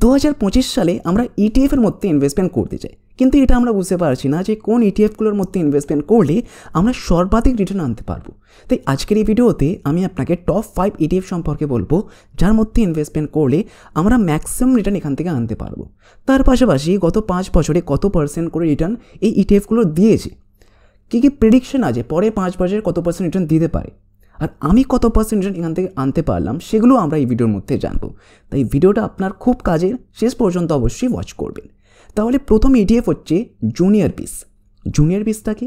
2025 সালে আমরা ইটিএফের মধ্যে ইনভেস্টমেন্ট করতে চাই, কিন্তু এটা আমরা বুঝতে পারছি না যে কোন ইটিএফগুলোর মধ্যে ইনভেস্টমেন্ট করলে আমরা সর্বাধিক রিটার্ন আনতে পারবো। তাই আজকের এই ভিডিওতে আমি আপনাকে টপ 5 ইটিএফ সম্পর্কে বলবো যার মধ্যে ইনভেস্টমেন্ট করলে আমরা ম্যাক্সিমাম রিটার্ন এখান থেকে আনতে পারবো। তার পাশাপাশি গত 5 বছরে কত পার্সেন্ট করে রিটার্ন এই ইটিএফগুলো দিয়েছে, কী কী প্রেডিকশন আছে পরে 5 বছরে কত পার্সেন্ট রিটার্ন দিতে পারে, আর আমি কত পার্সেন্ট রিটার্ন এখান থেকে আনতে পারলাম সেগুলো আমরা এই ভিডিওর মধ্যে জানবো। তাই ভিডিওটা আপনার খুব কাজের, শেষ পর্যন্ত অবশ্যই ওয়াচ করবেন। তাহলে প্রথম ইটিএফ হচ্ছে জুনিয়র বিস। জুনিয়র বিসটা কি?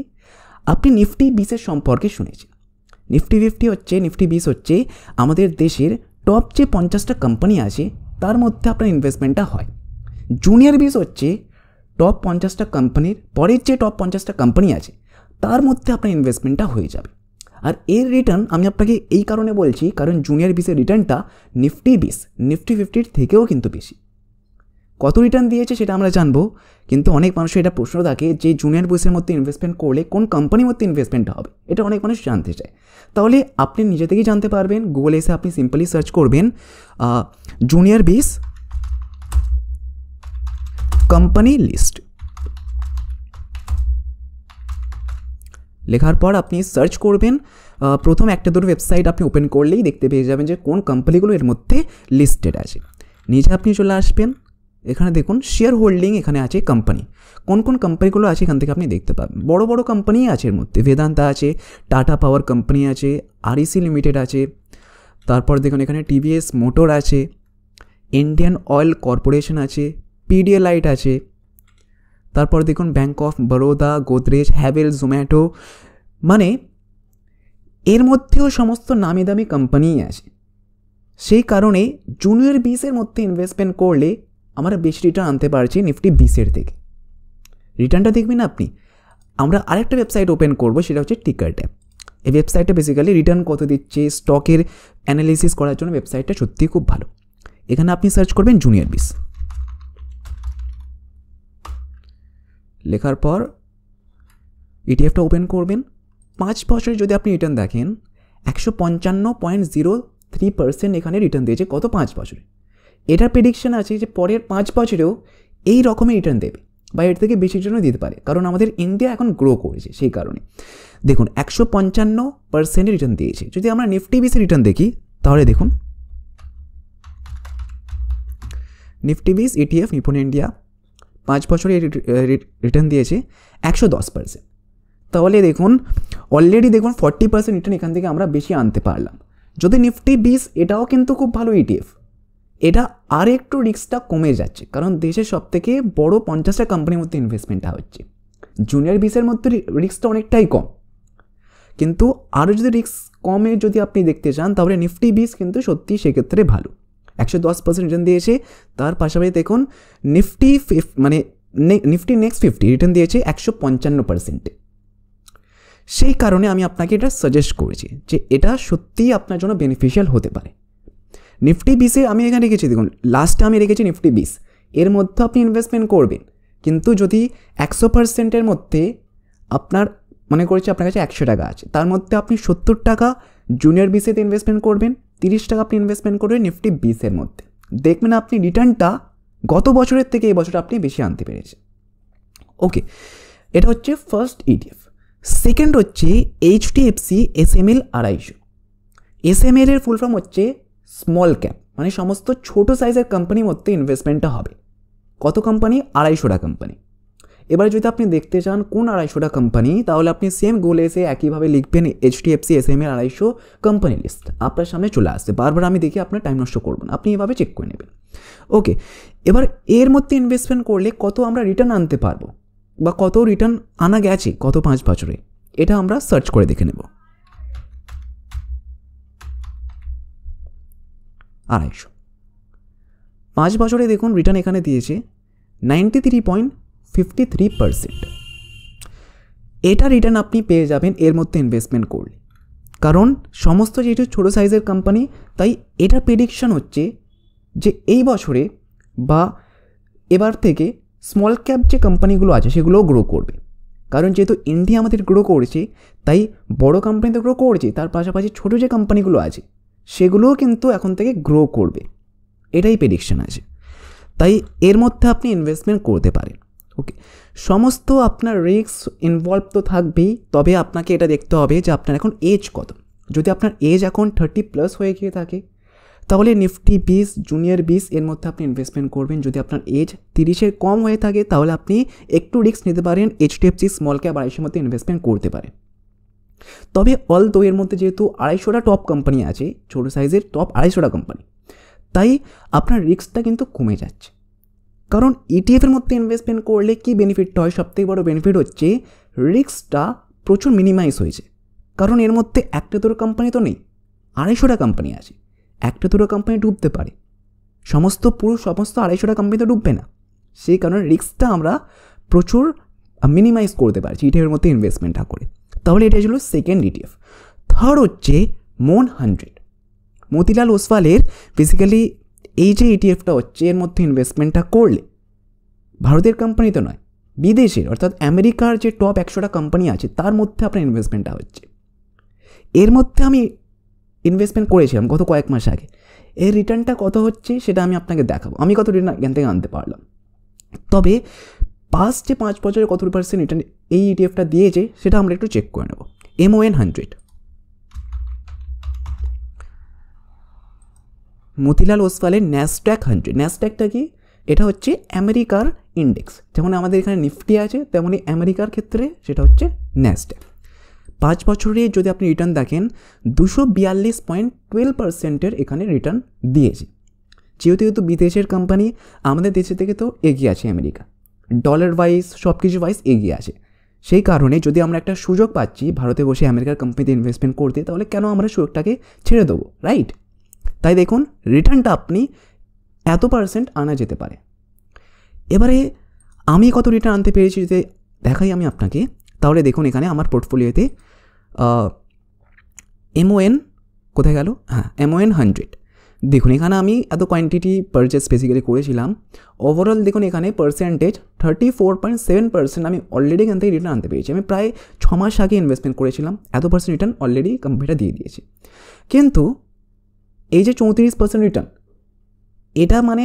আপনি নিফটি 20-এর সম্পর্কে শুনেছেন। নিফটি 20 হচ্ছে আমাদের দেশের টপ যে 50টা কোম্পানি আছে তার মধ্যে আপনার ইনভেস্টমেন্টটা হয়। জুনিয়র বিস হচ্ছে টপ 50টা কোম্পানির পরের যে টপ 50টা কোম্পানি আছে তার মধ্যে আপনার ইনভেস্টমেন্টটা হয়ে যাবে। আর এর রিটার্ন আমি আপনাকে এই কারণে বলছি কারণ জুনিয়র বিসের রিটার্নটা নিফটি 50 থেকেও কিন্তু বেশি। কত রিটার্ন দিয়েছে সেটা আমরা জানবো, কিন্তু অনেক মানুষের এটা প্রশ্ন থাকে যে জুনিয়র বিসের মধ্যে ইনভেস্টমেন্ট করলে কোন কোম্পানির মধ্যে ইনভেস্টমেন্ট হবে, এটা অনেক মানুষ জানতে চায়। তাহলে আপনি নিজে থেকেই জানতে পারবেন। গুগলে এসে আপনি সিম্পলি সার্চ করবেন জুনিয়র বিস কোম্পানি লিস্ট। লেখার পর আপনি সার্চ করবেন, প্রথম একটা দুটো ওয়েবসাইট আপনি ওপেন করলেই দেখতে পেয়ে যাবেন যে কোন কোম্পানিগুলো এর মধ্যে লিস্টেড আছে। নিচে আপনি চলে আসবেন, এখানে দেখুন শেয়ার হোল্ডিং, এখানে আছে কোম্পানি, কোন কোন কোম্পানিগুলো আছে এখান থেকে আপনি দেখতে পাবেন। বড় বড় কোম্পানি আছে এর মধ্যে, বেদান্তা আছে, টাটা পাওয়ার কোম্পানি আছে, আরইসি লিমিটেড আছে, তারপর দেখুন এখানে টিভিএস মোটর আছে, ইন্ডিয়ান অয়েল কর্পোরেশন আছে, পিডিএলাইট আছে, তারপর দেখুন bank of Baroda, Godrej, haven, Zomato, মানে এর মধ্যেও সমস্ত নামি দামি কোম্পানিই আছে। সেই কারণে জুনিয়র বিসের মধ্যে ইনভেস্টমেন্ট করলে আমরা বেশি রিটার্ন আনতে পারছি নিফটি 20-এর থেকে। রিটার্নটা দেখবেন আপনি। আমরা আরেকটা ওয়েবসাইট ওপেন করবো, সেটা হচ্ছে টিকার ট্যাব। এই ওয়েবসাইটটা বেসিক্যালি রিটার্ন কত দিচ্ছে স্টকের অ্যানালিসিস করার জন্য ওয়েবসাইটটা সত্যিই খুব ভালো। এখানে আপনি সার্চ করবেন জুনিয়র বিস, লেখার পর ইটিএফটা ওপেন করবেন। 5 বছরে যদি আপনি রিটার্ন দেখেন 155.03% এখানে রিটার্ন দিয়েছে গত 5 বছরে। এটার প্রেডিকশন আছে যে পরের 5 বছরেও এই রকমের রিটার্ন দেবে বা এর থেকে বেশি রিটার্নও দিতে পারে, কারণ আমাদের ইন্ডিয়া এখন গ্রো করেছে। সেই কারণে দেখুন 155% রিটার্ন দিয়েছে। যদি আমরা নিফটি 20 রিটার্ন দেখি তাহলে দেখুন নিফটি 20 ইটিএফ নিপন ইন্ডিয়া 5 বছরে রিটার্ন দিয়েছে 110%। তাহলে দেখুন অলরেডি দেখুন 40% রিটার্ন এখান থেকে আমরা বেশি আনতে পারলাম। যদি নিফটি 20 এটাও কিন্তু খুব ভালো ইটিএফ, এটা আর একটু রিস্কটা কমে যাচ্ছে কারণ দেশের সবথেকে বড় 50টা কোম্পানির মধ্যে ইনভেস্টমেন্টটা হচ্ছে। জুনিয়র বিসের মধ্যে রিস্কটা অনেকটাই কম, কিন্তু আরও যদি রিস্ক কমে যদি আপনি দেখতে চান তাহলে নিফটি 20 কিন্তু সত্যি সেক্ষেত্রে ভালো। 110% রিটার্ন দিয়েছে। তার পাশাপাশি দেখুন নিফটি নেক্সট 50 রিটার্ন দিয়েছে 155%। সেই কারণে আমি আপনাকে এটা সাজেস্ট করেছি যে এটা সত্যিই আপনার জন্য বেনিফিশিয়াল হতে পারে। নিফটি 20-এ আমি এখানে রেখেছি, দেখুন লাস্টে আমি রেখেছি নিফটি 20, এর মধ্যে আপনি ইনভেস্টমেন্ট করবেন। কিন্তু যদি 100%-এর মধ্যে আপনার মনে করছি আপনার কাছে 100 টাকা আছে, তার মধ্যে আপনি 70 টাকা জুনিয়র বিসেতে ইনভেস্টমেন্ট করবেন, 30 টাকা আপনি ইনভেস্টমেন্ট করবেন নিফটি 20-এর মধ্যে। দেখবেন আপনি রিটার্নটা গত বছরের থেকে এই বছর আপনি বেশি আনতে পেরেছেন। ওকে, এটা হচ্ছে ফার্স্ট ইটিএফ। সেকেন্ড হচ্ছে এইচডিএফসি এসএমএল 250। এসএমএল এর ফুল ফর্ম হচ্ছে স্মল ক্যাপ, মানে সমস্ত ছোট সাইজের কোম্পানির মধ্যে ইনভেস্টমেন্টটা হবে। কত কোম্পানি? 250টা কোম্পানি। এবার যদি আপনি দেখতে চান কোন 250টা কোম্পানি, তাহলে আপনি সেম গুগলে এসে একইভাবে লিখবেন এইচডিএফসি এসএমএল 250 কোম্পানি লিস্ট, আপনার সামনে চলে আসছে। বারবার আমি দেখি আপনার টাইম নষ্ট করবেন, আপনি এভাবে চেক করে নেবেন। ওকে, এবার এর মধ্যে ইনভেস্টমেন্ট করলে কত আমরা রিটার্ন আনতে পারবো বা কত রিটার্ন আনা গেছে গত 5 বছরে, এটা আমরা সার্চ করে দেখে নেব। 250 5 বছরে দেখুন রিটার্ন এখানে দিয়েছে 93.53%। এটা রিটার্ন আপনি পেয়ে যাবেন এর মধ্যে ইনভেস্টমেন্ট করলে, কারণ সমস্ত যেহেতু ছোটো সাইজের কোম্পানি, তাই এটার প্রেডিকশন হচ্ছে যে এই বছরে বা এবার থেকে স্মল ক্যাপ যে কোম্পানিগুলো আছে সেগুলোও গ্রো করবে। কারণ যেহেতু ইন্ডিয়া আমাদের গ্রো করেছে, তাই বড় কোম্পানি তো গ্রো করেছে, তার পাশাপাশি ছোটো যে কোম্পানিগুলো আছে সেগুলোও কিন্তু এখন থেকে গ্রো করবে, এটাই প্রেডিকশন আছে। তাই এর মধ্যে আপনি ইনভেস্টমেন্ট করতে পারেন। ওকে, সমস্ত আপনার রিস্ক ইনভলভ তো থাকবেই, তবে আপনাকে এটা দেখতে হবে যে আপনার এখন এজ কত। যদি আপনার এজ এখন 30+ হয়ে গিয়ে থাকে তাহলে নিফটি 20, জুনিয়র 20 এর মধ্যে আপনি ইনভেস্টমেন্ট করবেন। যদি আপনার এজ 30-এর কম হয়ে থাকে তাহলে আপনি একটু রিস্ক নিতে পারেন, HDFC স্মল ক্যাপ 250 মধ্যে ইনভেস্টমেন্ট করতে পারেন। তবে অলদো এর মধ্যে যেহেতু 250টা টপ কোম্পানি আছে, ছোটো সাইজের টপ 250টা কোম্পানি, তাই আপনার রিস্কটা কিন্তু কমে যাচ্ছে। কারণ ইটিএফের মধ্যে ইনভেস্টমেন্ট করলে কী বেনিফিটটা হয়, সবথেকে বড় বেনিফিট হচ্ছে রিস্কটা প্রচুর মিনিমাইজ হয়েছে। কারণ এর মধ্যে একটা দুটো কোম্পানি তো নেই, 250টা কোম্পানি আছে, একটা দুটো কোম্পানি ডুবতে পারে, সমস্ত 250টা কোম্পানি তো ডুববে না। সেই কারণে রিস্কটা আমরা প্রচুর মিনিমাইজ করতে পারছি ইটিএফের মধ্যে ইনভেস্টমেন্টটা করে। তাহলে এটা ছিল সেকেন্ড ইটিএফ। থার্ড হচ্ছে মন 100। মতিলাল ওসওয়ালের বেসিক্যালি এই যে ইটিএফটা হচ্ছে, এর মধ্যে ইনভেস্টমেন্টটা করলে ভারতের কোম্পানি তো নয়, বিদেশের অর্থাৎ আমেরিকার যে টপ 100টা কোম্পানি আছে তার মধ্যে আপনার ইনভেস্টমেন্টটা হচ্ছে। এর মধ্যে আমি ইনভেস্টমেন্ট করেছিলাম গত কয়েক মাস আগে। এর রিটার্নটা কত হচ্ছে সেটা আমি আপনাকে দেখাবো, আমি কত রিটার্ন এখান থেকে আনতে পারলাম। তবে পাস্ট যে 5 বছরে কত % রিটার্ন এই ইটিএফটা দিয়েছে সেটা আমরা একটু চেক করে নেব। MON 100, মতিলাল ওসওয়ালের ন্যাসড্যাক 100। ন্যাসড্যাকটা কি? এটা হচ্ছে আমেরিকার ইন্ডেক্স। যেমন আমাদের এখানে নিফটি আছে, তেমনই আমেরিকার ক্ষেত্রে সেটা হচ্ছে ন্যাসড্যাক। 5 বছরে যদি আপনি রিটার্ন দেখেন 242.12% এখানে রিটার্ন দিয়েছে। যেহেতু বিদেশের কোম্পানি, আমাদের দেশের থেকে তো এগিয়ে আছে আমেরিকা, ডলার ওয়াইজ সব কিছু ওয়াইজ এগিয়ে আছে। সেই কারণে যদি আমরা একটা সুযোগ পাচ্ছি ভারতে বসে আমেরিকার কোম্পানিতে ইনভেস্টমেন্ট করতে, তাহলে কেন আমরা সুযোগটাকে ছেড়ে দেবো, রাইট? তাই দেখুন রিটার্নটা আপনি এত % আনা যেতে পারে। এবারে আমি কত রিটার্ন আনতে পেরেছি যদি দেখাই আমি আপনাকে, তাহলে দেখুন এখানে আমার পোর্টফোলিওতে MON কোথায় গেল, হ্যাঁ MON 100। দেখুন এখানে আমি এত কোয়ান্টিটি পারচেস বেসিক্যালি করেছিলাম। ওভারঅল দেখুন এখানে পার্সেন্টেজ 34.7% আমি অলরেডি এখান থেকে রিটার্ন আনতে পেরেছি। আমি প্রায় 6 মাস আগে ইনভেস্টমেন্ট করেছিলাম, এত % রিটার্ন অলরেডি কোম্পানিটা দিয়ে দিয়েছে। কিন্তু এই যে 34% রিটার্ন, এটা মানে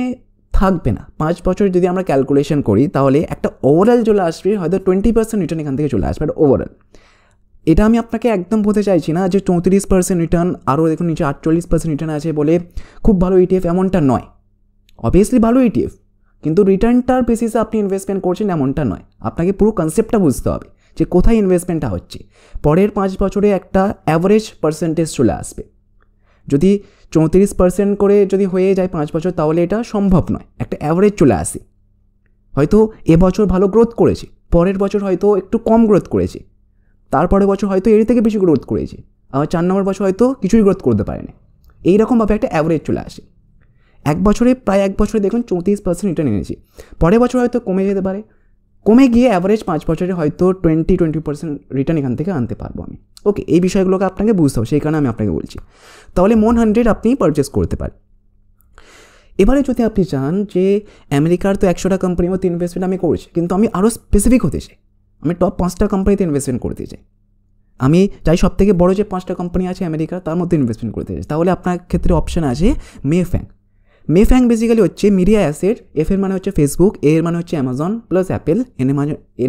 থাকবে না। 5 বছর যদি আমরা ক্যালকুলেশন করি তাহলে একটা ওভারঅল চলে আসবে, হয়তো 20% রিটার্ন এখান থেকে চলে আসবে একটা ওভারঅল। এটা আমি আপনাকে একদম বলতে চাইছি না যে 34% রিটার্ন, আরও দেখুন নিচে 48% রিটার্ন আছে বলে খুব ভালো ইটিএফ, এমনটা নয়। অবভিয়াসলি ভালো ইটিএফ, কিন্তু রিটার্নটার বেসিসে আপনি ইনভেস্টমেন্ট করছেন এমনটা নয়। আপনাকে পুরো কনসেপ্টটা বুঝতে হবে যে কোথায় ইনভেস্টমেন্টটা হচ্ছে। পরের 5 বছরে একটা অ্যাভারেজ পার্সেন্টেজ চলে আসবে। যদি 34% করে যদি হয়ে যায় 5 বছর, তাহলে এটা সম্ভব নয়। একটা অ্যাভারেজ চলে আসে, হয়তো এবছর ভালো গ্রোথ করেছে, পরের বছর হয়তো একটু কম গ্রোথ করেছে, তারপরের বছর হয়তো এর থেকে বেশি গ্রোথ করেছে, আবার 4 নম্বর বছর হয়তো কিছুই গ্রোথ করতে পারেনি। এইরকমভাবে একটা অ্যাভারেজ চলে আসে। প্রায় এক বছরে দেখুন 34% রিটার্ন এনেছে, পরের বছর হয়তো কমে যেতে পারে, কমে গিয়ে অ্যাভারেজ 5 বছরে হয়তো 20% রিটার্ন এখান থেকে আনতে পারবো আমি। ওকে, এই বিষয়গুলোকে আপনাকে বুঝতে হবে, সেই কারণে আমি আপনাকে বলছি। তাহলে MON 100 আপনি পারচেস করতে পারেন। এবারে যদি আপনি চান যে আমেরিকার তো 100টা কোম্পানির মধ্যে ইনভেস্টমেন্ট আমি করছি, কিন্তু আমি আরও স্পেসিফিক হতে চাই, আমি টপ 5টা কোম্পানিতে ইনভেস্টমেন্ট করতে চাই, আমি চাই সব থেকে বড়ো যে 5টা কোম্পানি আছে আমেরিকার তার মধ্যে ইনভেস্টমেন্ট করতে চাই, তাহলে আপনার ক্ষেত্রে অপশান আছে মেফ্যাং। মেফ্যাং বেসিক্যালি হচ্ছে মিডিয়া অ্যাসেট। এফ এর মানে হচ্ছে ফেসবুক, এ এর মানে হচ্ছে অ্যামাজন প্লাস অ্যাপেল, এন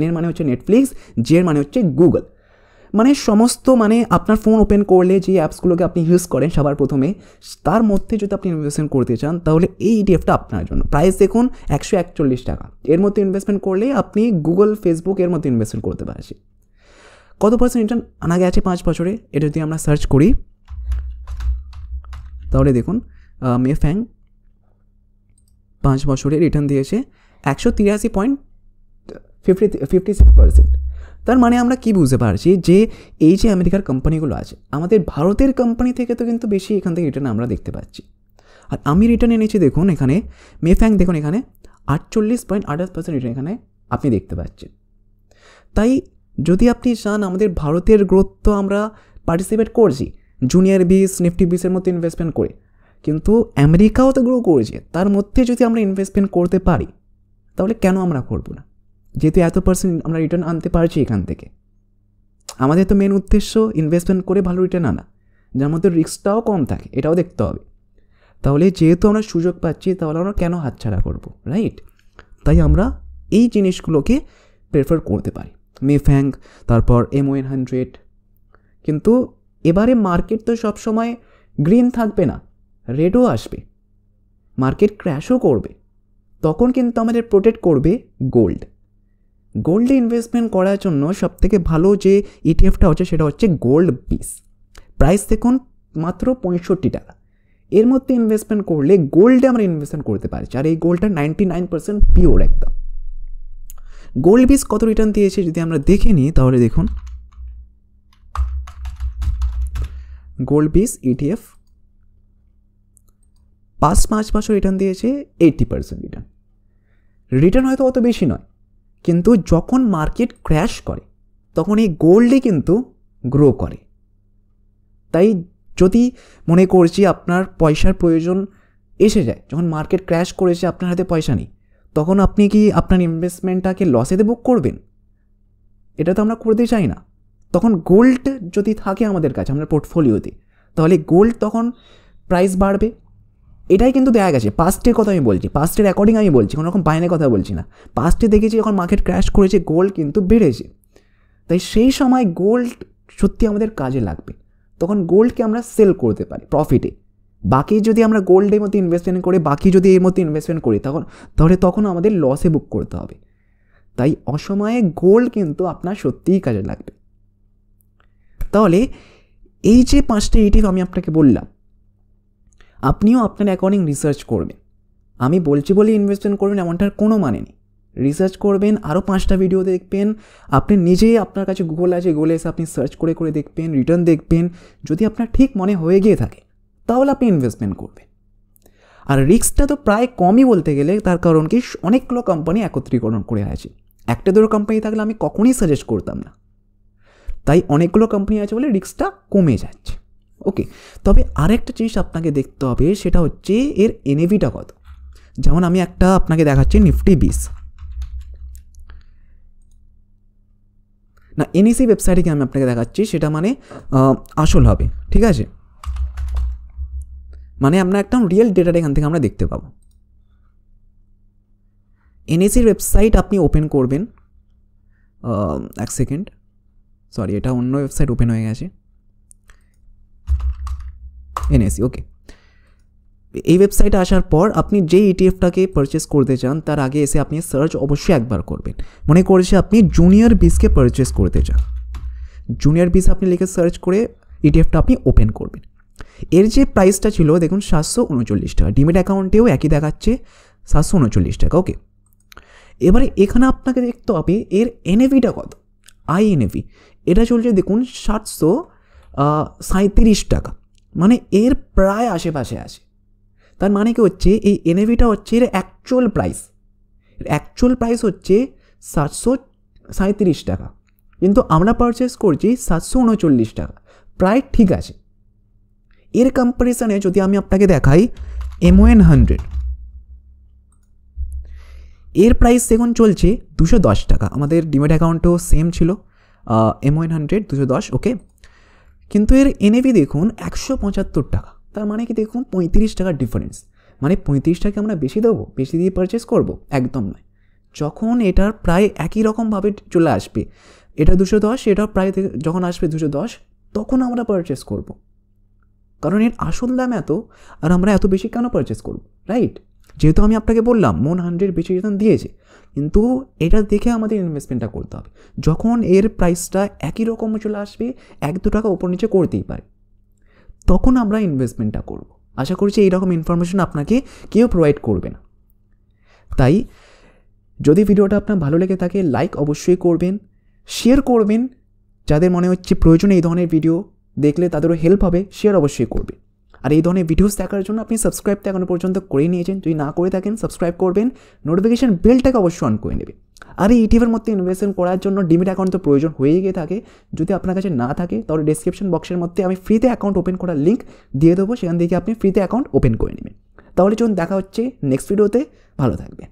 এর মানে হচ্ছে নেটফ্লিক্স, জি এর মানে হচ্ছে গুগল। মানে সমস্ত মানে আপনার ফোন ওপেন করলে যে অ্যাপসগুলোকে আপনি ইউজ করেন সবার প্রথমে, তার মধ্যে যদি আপনি ইনভেস্টমেন্ট করতে চান তাহলে এই ইটিএফটা আপনার জন্য। প্রাইস দেখুন 141 টাকা। এর মধ্যে ইনভেস্টমেন্ট করলে আপনি গুগল, ফেসবুক এর মধ্যে ইনভেস্টমেন্ট করতে পারছেন। কত % রিটার্ন আনা গেছে 5 বছরে, এটা যদি আমরা সার্চ করি তাহলে দেখুন মেফ্যাং 5 বছরে রিটার্ন দিয়েছে 183.56%। তার মানে আমরা কি বুঝতে পারছি যে এই যে আমেরিকার কোম্পানিগুলো আছে, আমাদের ভারতের কোম্পানি থেকে তো কিন্তু বেশি এখান থেকে রিটার্ন আমরা দেখতে পাচ্ছি। আর আমি রিটার্ন এনেছি দেখুন এখানে মেফ্যাং, দেখুন এখানে 48.28% রিটার্ন এখানে আপনি দেখতে পাচ্ছেন। তাই যদি আপনি চান, আমাদের ভারতের গ্রোথ তো আমরা পার্টিসিপেট করছি জুনিয়র 20, নিফটি 20-এর মধ্যে ইনভেস্টমেন্ট করে, কিন্তু আমেরিকাও তো গ্রো করেছে, তার মধ্যে যদি আমরা ইনভেস্টমেন্ট করতে পারি তাহলে কেন আমরা করব না? যেহেতু এত % আমরা রিটার্ন আনতে পারছি এখান থেকে, আমাদের তো মেন উদ্দেশ্য ইনভেস্টমেন্ট করে ভালো রিটার্ন আনা, যার মধ্যে রিস্কটাও কম থাকে, এটাও দেখতে হবে। তাহলে যেহেতু আমরা সুযোগ পাচ্ছি তাহলে আমরা কেন হাতছাড়া করব, রাইট? তাই আমরা এই জিনিসগুলোকে প্রেফার করতে পারি, মেফ্যাং, তারপর MON100। কিন্তু এবারে মার্কেট তো সবসময় গ্রিন থাকবে না, রেডও আসবে, মার্কেট ক্র্যাশও করবে। তখন কিন্তু আমাদের প্রোটেক্ট করবে গোল্ড। গোল্ডে ইনভেস্টমেন্ট করার জন্য সবথেকে ভালো যে ইটিএফটা হচ্ছে সেটা হচ্ছে গোল্ড বিস। প্রাইস দেখুন মাত্র 65 টাকা। এর মধ্যে ইনভেস্টমেন্ট করলে গোল্ডে আমরা ইনভেস্টমেন্ট করতে পারছি, আর এই গোল্ডটা 99% পিওর একদম। গোল্ড বিস কত রিটার্ন দিয়েছে যদি আমরা দেখে নিই তাহলে দেখুন, গোল্ড বিস ইটিএফ 5 বছর রিটার্ন দিয়েছে 80% রিটার্ন। রিটার্ন হয়তো অত বেশি নয়, কিন্তু যখন মার্কেট ক্র্যাশ করে তখন এই গোল্ডে কিন্তু গ্রো করে। তাই যদি মনে করছি আপনার পয়সার প্রয়োজন এসে যায়, যখন মার্কেট ক্র্যাশ করেছে আপনার হাতে পয়সা নেই, তখন আপনি কি আপনার ইনভেস্টমেন্টটাকে লসেতে বুক করবেন? এটা তো আমরা করতে চাই না। তখন গোল্ড যদি থাকে আমাদের কাছে, আমাদের পোর্টফোলিওতে, তাহলে গোল্ড তখন প্রাইস বাড়বে। এটাই কিন্তু দেখা গেছে, পাস্টের কথা আমি বলছি, পাস্টের অ্যাকর্ডিং আমি বলছি, কোনো রকম বাইনের কথা বলছি না। পাস্টে দেখেছি যখন মার্কেট ক্র্যাশ করেছে গোল্ড কিন্তু বেড়েছে। তাই সেই সময় গোল্ড সত্যি আমাদের কাজে লাগবে, তখন গোল্ডকে আমরা সেল করতে পারি প্রফিটে। বাকি যদি আমরা গোল্ডের মধ্যে ইনভেস্টমেন্ট করে বাকি যদি এর মধ্যে ইনভেস্টমেন্ট করি তখন আমাদের লসে বুক করতে হবে। তাই অসময়ে গোল্ড কিন্তু আপনার সত্যিই কাজে লাগবে। তাহলে এই যে 5টা ইটিএফ আমি আপনাকে বললাম, আপনিও আপনার অ্যাকর্ডিং রিসার্চ করবেন। আমি বলছি বলে ইনভেস্টমেন্ট করবেন এমনটার কোনো মানে নেই। রিসার্চ করবেন, আরও 5টা ভিডিও দেখবেন, আপনি নিজেই, আপনার কাছে গুগল আছে, গুগলে এসে আপনি সার্চ করে করে দেখবেন, রিটার্ন দেখবেন। যদি আপনার ঠিক মনে হয়ে গিয়ে থাকে তাহলে আপনি ইনভেস্টমেন্ট করবেন। আর রিস্কটা তো প্রায় কমই বলতে গেলে, তার কারণ কি অনেকগুলো কোম্পানি একত্রীকরণ করে আছে। একটা দুটো কোম্পানি থাকলে আমি কখনোই সাজেস্ট করতাম না। তাই অনেকগুলো কোম্পানি আছে বলে রিস্কটা কমে যাচ্ছে। ওকে, তবে আরেকটা জিনিস আপনাকে দেখতে হবে, সেটা হচ্ছে এর এনএভিটা কত। যেমন আমি একটা আপনাকে দেখাচ্ছি নিফটি 20 না, এনএসি ওয়েবসাইটে আমি আপনাকে দেখাচ্ছি, সেটা মানে আসল হবে, ঠিক আছে? মানে আমরা একদম রিয়েল ডেটাটা এখান থেকে আমরা দেখতে পাবো। এনএসির ওয়েবসাইট আপনি ওপেন করবেন, এক সেকেন্ড, সরি এটা অন্য ওয়েবসাইট ওপেন হয়ে গেছে, এনএসি। ওকে, এই ওয়েবসাইটে আসার পর আপনি যেই ইটিএফটাকে পারচেস করতে চান তার আগে এসে আপনি সার্চ অবশ্যই একবার করবেন। মনে করছে আপনি জুনিয়র বিসকে পারচেস করতে চান, জুনিয়র বিস আপনি লিখে সার্চ করে ইটিএফটা আপনি ওপেন করবেন। এর যে প্রাইসটা ছিল দেখুন 739 টাকা, ডিমেট অ্যাকাউন্টেও একই দেখাচ্ছে 739 টাকা। ওকে, এবারে এখানে আপনাকে দেখতে হবে এর এনএভিটা কত, আইএনএভি। এটা চলছে দেখুন 737 টাকা, মানে এর প্রায় আশেপাশে আছে। তার মানে কি হচ্ছে, এই এনএভিটা হচ্ছে এর অ্যাকচুয়াল প্রাইস। অ্যাকচুয়াল প্রাইস হচ্ছে 737 টাকা, কিন্তু আমরা পারচেস করছি 739 টাকা, প্রায় ঠিক আছে। এর কম্পারিজনে যদি আমি আপনাকে দেখাই MON100, এর প্রাইস দেখুন চলছে 210 টাকা। আমাদের ডিমেট অ্যাকাউন্টও সেম ছিল, MON100 210। ওকে, কিন্তু এর এনএভি দেখুন 175 টাকা। তার মানে কি দেখুন 35 টাকার ডিফারেন্স। মানে 35 টাকা আমরা বেশি দেবো, বেশি দিয়ে পারচেস করবো? একদম নয়। যখন এটার প্রায় একই রকমভাবে চলে আসবে, এটা 210, এটা প্রায় যখন আসবে 210, তখন আমরা পারচেস করব। কারণ এর আসল দাম এত, আর আমরা এত বেশি কেন পারচেস করব, রাইট? যেহেতু আমি আপনাকে বললাম MON100 বেশি রিটার্ন দিয়েছে, কিন্তু এটা দেখে আমাদের ইনভেস্টমেন্টটা করতে হবে। যখন এর প্রাইসটা একই রকম চলে আসবে, 1-2 টাকা ওপর নিচে করতেই পারে, তখন আমরা ইনভেস্টমেন্টটা করব। আশা করছি এইরকম ইনফরমেশন আপনাকে কেউ প্রোভাইড করবে না। তাই যদি ভিডিওটা আপনার ভালো লেগে থাকে লাইক অবশ্যই করবেন, শেয়ার করবেন, যাদের মনে হচ্ছে প্রয়োজন এই ধরনের ভিডিও দেখলে তাদেরও হেল্প হবে, শেয়ার অবশ্যই করবে। আর এই ধরনের ভিডিওস দেখার জন্য আপনি সাবস্ক্রাইব তো এখনো পর্যন্ত করেই নিয়েছেন, যদি না করে থাকেন সাবস্ক্রাইব করবেন, নোটিফিকেশান বেলটাকে অবশ্যই অন করে নেবে। আর এই ইটিএফের মধ্যে ইনভেস্টমেন্ট করার জন্য ডিমেট অ্যাকাউন্ট তো প্রয়োজন হয়ে গিয়ে থাকে। যদি আপনার কাছে না থাকে তাহলে ডেসক্রিপশন বক্সের মধ্যে আমি ফ্রিতে অ্যাকাউন্ট ওপেন করার লিঙ্ক দিয়ে দেবো, সেখান থেকে আপনি ফ্রিতে অ্যাকাউন্ট ওপেন করে নেবেন। তাহলে চলুন দেখা হচ্ছে নেক্সট ভিডিওতে, ভালো থাকবেন।